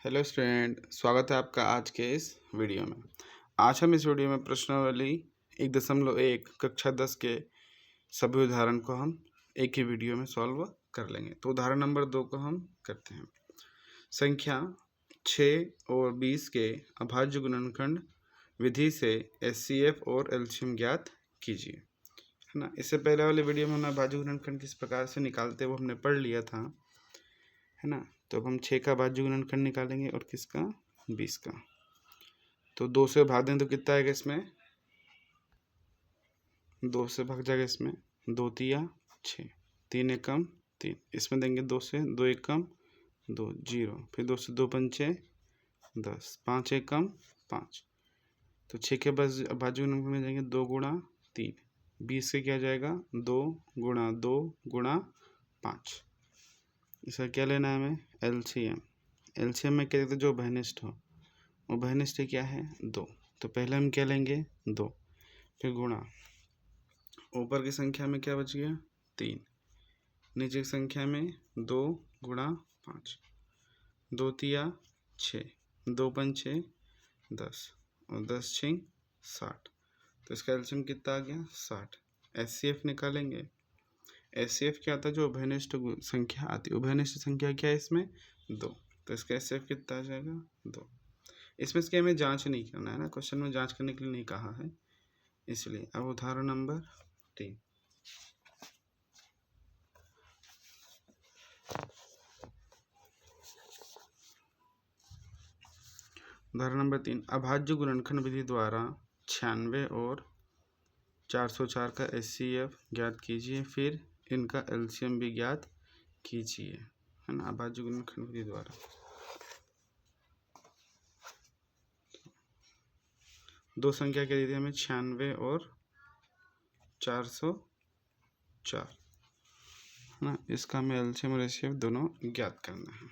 Hello student, स्वागत है आपका आज के इस वीडियो में। आज हम इस वीडियो में प्रश्नावली 1.1 कक्षा 10 के सभी उदाहरण को हम एक ही वीडियो में सॉल्व कर लेंगे। तो उदाहरण नंबर 2 को हम करते हैं। संख्या 6 और 20 के अभाज्य गुणनखंड विधि से एचसीएफ और एलसीएम ज्ञात कीजिए, है ना। इससे पहले वाले वीडियो में हमने अभाज्य गुणनखंड किस प्रकार से निकालते हैं वो हमने पढ़ लिया था, है ना। तो अब हम 6 का अभाज्य गुणनखंड निकालेंगे और किसका, 20 का। तो 2 से भाग दें तो कितना आएगा इसमें, 2 से भाग जाएगा इसमें, 2 तिया 6, 3 एकम 3, इसमें देंगे 2 से, 2 एकम 2 0, फिर 2 से 2 पंचे 10, 5 एकम 5। तो 6 के बाद अभाज्य गुणनखंड में जाएंगे 2 गुणा 3, 20 से क्या जाएगा 2 गुणा 2 गुणा 5। इसका क्या लेना है हमें, एलसीएम। एलसीएम में क्या देते हैं, जो उभयनिष्ठ हो। उभयनिष्ठ क्या है 2, तो पहले हम क्या लेंगे 2, फिर गुणा, ऊपर की संख्या में क्या बच गया 3, नीचे की संख्या में 2 गुणा 5, 2 तिया 6, 2 पंचे 10 और 10 छः 60। तो इसका एलसीएम कितना आ गया 60। एचसीएफ निकालेंगे। एचसीएफ क्या आता है, जो उभयनिष्ठ संख्या आती है। उभयनिष्ठ संख्या क्या है इसमें 2, तो इसका एचसीएफ कितना आ जाएगा 2। इसमें इसके हमें जांच नहीं करना है ना, क्वेश्चन में जांच करने के लिए नहीं कहा है, इसलिए। अब उदाहरण नंबर 3। उदाहरण नंबर 3, अभाज्य गुणनखंड विधि द्वारा 96 और 404 का एचसीएफ ज्ञात कीजिए, फिर इनका एलसीएम भी ज्ञात कीजिए, है ना। अभाज्य गुणनखंड विधि द्वारा दो संख्या क्या दी थी हमें, 96 और 404, है ना। इसका हमें एलसीएम और एचसीएफ दोनों ज्ञात करना है।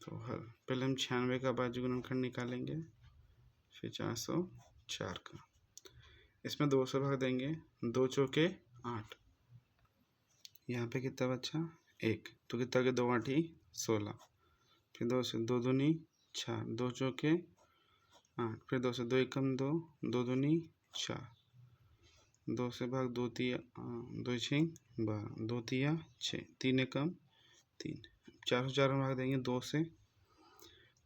तो हल, पहले हम 96 का अभाज्य गुणनखंड निकालेंगे, फिर 404 का। इसमें 2 से भाग देंगे, 2 चौके 8, यहाँ पे कितना बचा 1, तो कितना के 2 8 16, फिर 2 से 2 दूनी 4, 2 चौके 8, फिर 2 से 2 एकम 2, 2 दूनी 4, 2 से भाग 2 तिया 2 6 12, 2 तिया 6, 3 एकम 3, 404 में भाग देंगे 2 से,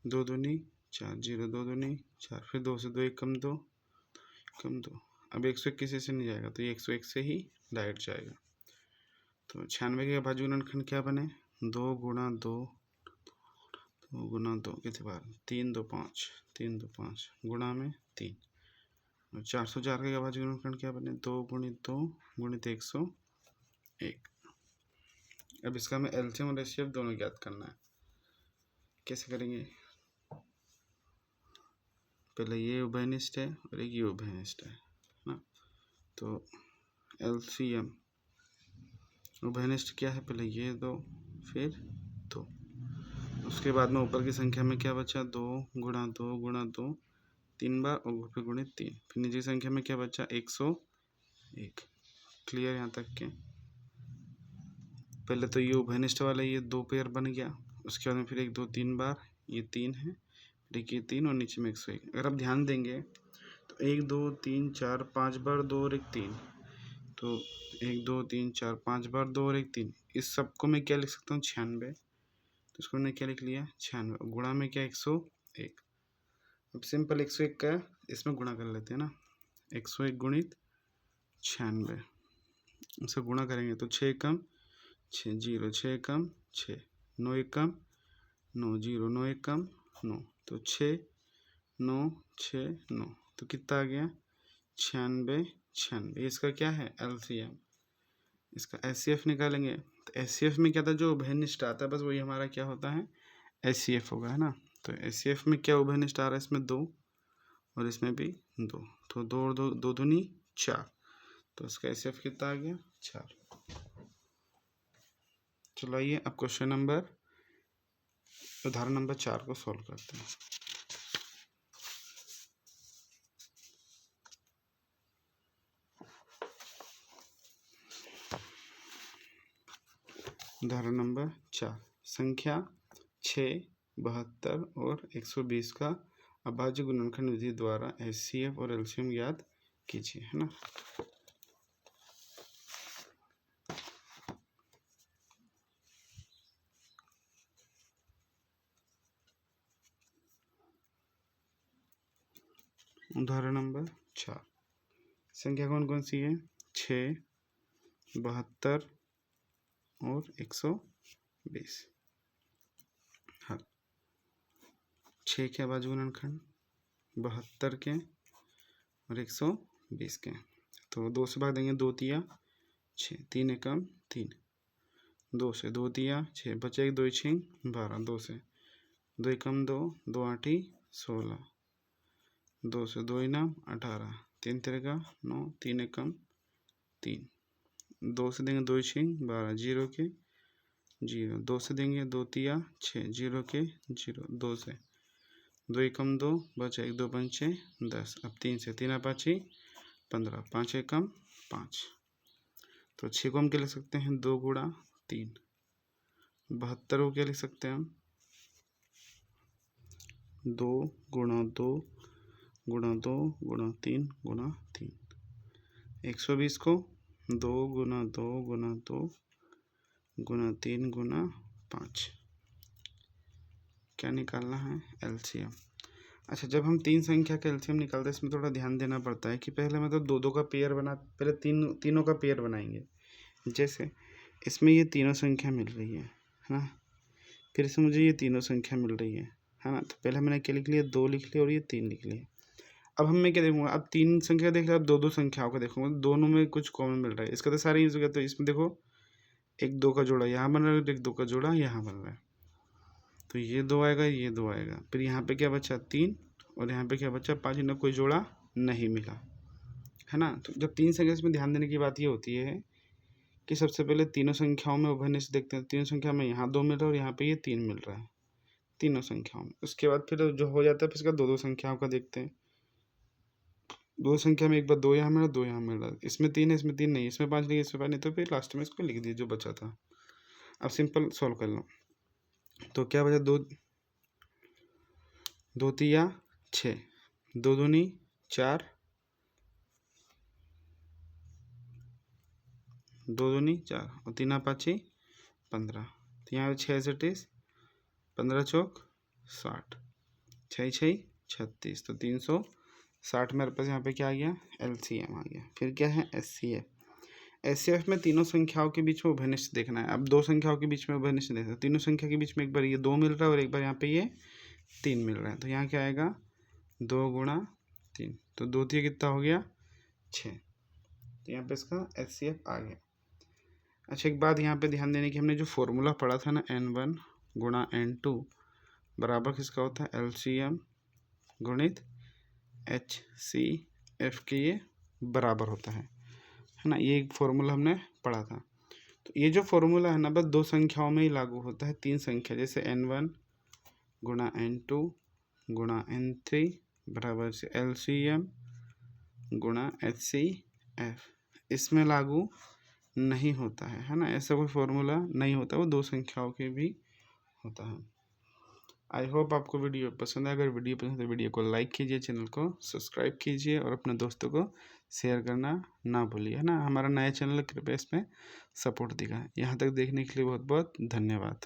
2 दूनी 4 0, 2 दूनी 4, फिर 2 से 2 एकम 2 कम 2। अब 121 से नहीं जाएगा, तो ये 101 से ही डायरेक्ट जाएगा। तो 96 के अभाज्य गुणनखंड क्या बने, 2 गुणा 2 गुणा 2 कितने बार 3 2 5, 3 2 5 गुणा में 3। 404 के अभाज्य गुणनखंड क्या बने, 2 गुणित 2 गुणित 101। अब इसका हमें एलसीएम और एचसीएफ दोनों ज्ञात करना है। कैसे करेंगे, पहले ये उभयनिष्ठ है और एक ये उभयनिष्ठ है ना। तो एलसीएम उभयनिष्ठ क्या है, पहले ये 2 फिर 2, उसके बाद में ऊपर की संख्या में क्या बचा 2 गुणा 2 गुणा 2 3 बार और फिर गुणित 3, फिर नीचे संख्या में क्या बचा 101। क्लियर यहाँ तक के। पहले तो ये उभयनिष्ठ वाला ये 2 पेयर बन गया, उसके बाद में फिर 1 2 3 बार ये 3 है, फिर ये 3 और नीचे में 101। अगर आप ध्यान देंगे तो 1 2 3 4 5 बार 2 और 1 3, तो 1 2 3 4 5 बार 2 और 1 3, इस सबको मैं क्या लिख सकता हूँ 96, तो इसको मैंने क्या लिख लिया 96, गुणा में क्या 101। अब सिंपल 101 का इसमें गुणा कर लेते हैं ना, 101 गुणित 96, इससे गुणा करेंगे तो 6 कम 6 0, 6 कम 6, 9 एकम 9 0, 9 एकम 9, तो 6 9 6 9, तो कितना आ गया 96 96। इसका क्या है एलसीएम। इसका एचसीएफ निकालेंगे, तो एचसीएफ में क्या था, जो उभयनिष्ठ आता है बस वही हमारा क्या होता है एचसीएफ होगा, है ना। तो एचसीएफ में क्या उभयनिष्ठ आ रहा है, इसमें 2 और इसमें भी 2, तो 2 और 2 2 दूनी 4, तो इसका एचसीएफ कितना आ गया 4। चलो आइए अब क्वेश्चन नंबर उदाहरण नंबर 4 को सॉल्व करते हैं। उदाहरण नंबर 4, संख्या 6 72 और 120 का अभाज्य गुणनखंड विधि द्वारा HCF और LCM याद कीजिए, है ना। उदाहरण नंबर 4, संख्या कौन कौन सी है? 6, 72 और 120। हाँ, 6 के अभाज्य गुणनखंड, 72 के और 120 के। तो 2 से भाग देंगे, 2 तिया 6, 3 एकम 3, 2 से 2 तिया 6, बचे 2 6 12, 2 से 2 एकम 2, 2 8 16, 2 से 2 इनाम 18, 3 तिरका 9, 3 एकम 3, 2 से देंगे 2 6 12, 0 के 0, 2 से देंगे 2 तिया 6, 0 के 0, 2 से 2 एकम 2, बचा 1 2 5 10। अब 3 से 3 5 15, 5 एकम 5। तो 6 को हम क्या लिख सकते हैं? 2 गुणा 3। 72 को क्या लिख सकते हैं हम? 2 गुणा 2 गुणा 2 गुणा 3 गुणा 3। 120 को 2 गुणा 2 गुणा 2 गुणा 3 गुणा 5। क्या निकालना है? LCM। अच्छा, जब हम 3 संख्या का LCM निकालते हैं, इसमें थोड़ा ध्यान देना पड़ता है कि पहले मतलब 2 2 का पेयर पहले तीनों का पेयर बनाएंगे। जैसे इसमें ये तीनों संख्या मिल रही है ना, फिर इसमें मुझे ये तीनों संख्या मिल रही है ना। तो पहले मैंने क्या लिख लिया? 2 लिख लिया और ये 3 लिख लिया। अब हम मैं क्या देखूंगा? अब 3 संख्या देख लिया, अब 2 2 संख्याओं को देखूंगा, दोनों में कुछ कॉमन मिल रहा है। इसका तो सारे यूज हो गया। तो इसमें देखो 1 2 का जोड़ा यहाँ बन रहा है, 1 2 का जोड़ा यहाँ बन रहा है। तो ये 2 आएगा, ये 2 आएगा। फिर यहाँ पे क्या बचा? 3, और यहाँ पे क्या बचा? 5। इन्हें कोई जोड़ा नहीं मिला, है ना। तो जब 3 संख्या, इसमें ध्यान देने की बात ये होती है कि सबसे पहले तीनों संख्याओं में उभयनिष्ठ देखते हैं। तीनों संख्या में यहाँ 2 मिल रहा है और यहाँ पे ये 3 मिल रहा है, तीनों संख्याओं में। उसके बाद फिर जो हो जाता है, फिर इसका 2 2 संख्याओं का देखते हैं। 2 संख्या में एक बार 2 यहाँ मिला, 2 यहाँ मिला। इसमें 3 है, इसमें 3 नहीं, इसमें 5 नहीं, इसमें 5 नहीं। तो फिर लास्ट में इसको लिख दिए जो बचा था। अब सिंपल सॉल्व कर लो। तो क्या बचा? 2 तिया 6, 2 दूनी 4, 2 दूनी 4 और 3 5 15। तो यहाँ 6 से 15 चौक 60, 6 6 36। तो 360 मेरे पास यहाँ पे क्या आ गया? LCM आ गया। फिर क्या है? SCF में तीनों संख्याओं के बीच में उभयनिष्ठ देखना है। अब 2 संख्याओं के बीच में उभयनिष्ठ देखना है। तीनों संख्या के बीच में एक बार ये 2 मिल रहा है और एक बार यहाँ पे ये 3 मिल रहा है। तो यहाँ क्या आएगा? 2 गुणा 3। तो 2 3 कितना हो गया? 6। तो यहाँ पे इसका HCF आ गया। अच्छा, एक बात यहाँ पे ध्यान देने की, हमने जो फॉर्मूला पढ़ा था ना, N1 गुणा N2 बराबर किसका होता है? LCM गुणित HCF के ये बराबर होता है ना। ये एक फॉर्मूला हमने पढ़ा था। तो ये जो फॉर्मूला है ना, बस 2 संख्याओं में ही लागू होता है। 3 संख्या जैसे N1 गुणा N2 गुणा N3 बराबर से LCM गुणा HCF, इसमें लागू नहीं होता है ना। ऐसा कोई फॉर्मूला नहीं होता, वो 2 संख्याओं के भी होता है। आई होप आपको वीडियो पसंद है। अगर वीडियो पसंद है तो वीडियो को लाइक कीजिए, चैनल को सब्सक्राइब कीजिए और अपने दोस्तों को शेयर करना ना भूलिए, है ना। हमारा नया चैनल कृपया इसमें सपोर्ट दिखाएं। यहाँ तक देखने के लिए बहुत बहुत धन्यवाद।